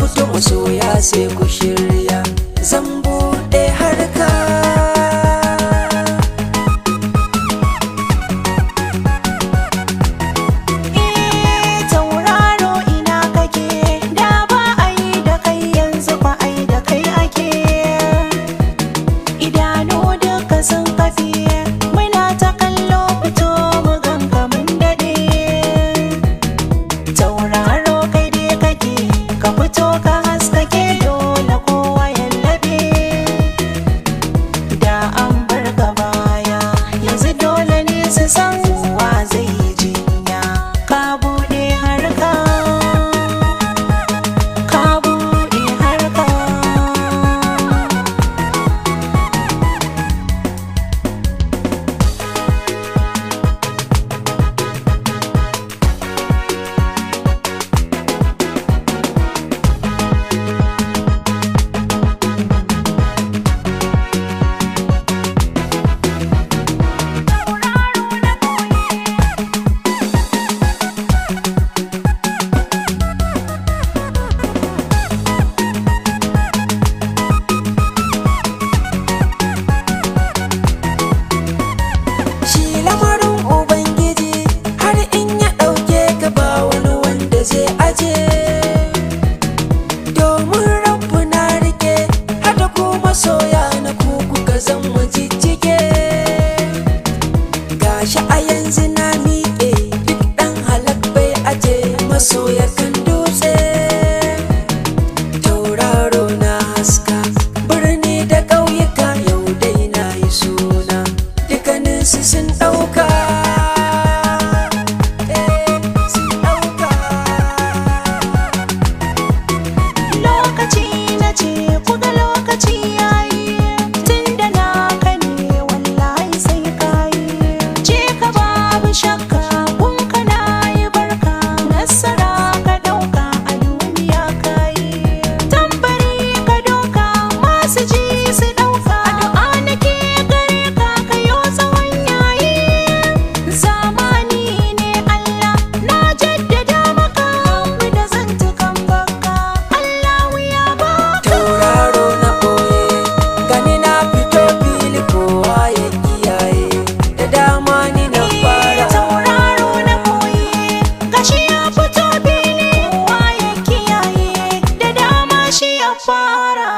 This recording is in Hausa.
fito masoya sai ku shirya, zan buɗe harka. Tauraro ina kake, da ba a yi da kai yanzu ba a yi da kai ake. Idanu duka sun kafe, muna ta kallo fito mu ganka mun daɗe. Tauraro kai dai kake, ka fito ka haskake dole kowa ya laɓe. Da an bar ka baya, yanzu dole ne su san wa zai yi jinya. Ka buɗe harka, ka buɗe harka. Shi lamarin Ubangiji har in ya ɗauke ka ba wani wanda zai aje. Domin rabu na rike hada ku masoya na ku kuka zama jijjige. Gashi a yanzu na miƙe duk ɗan halak bai aje masoya kan dutse. Tauraro na haska birni da ƙauyuka, yau dai na yi suna, dukkaninsu sun ɗauka. Sun ɗauka. Lokaci na ce kuga lokaci yayi, tunda na kane wallahi sai kayi. Je ka babu shakka kun kana yi barka, nasara ka ɗauka a duniya kayi. Tambari ka doka masu ji su ɗauka, addu'a nake gare ka kayo tsawon yayi. Zamani ne Allah na jaddada maka, da zantukan baka Allahu ya baka. Tauraro na ɓoye gani na fito fili kowa ya kiyaye, da dama ni na fara. Tauraro na boye gashi ya fito fili, kowa ya kiyaye, da dama shi ya fara.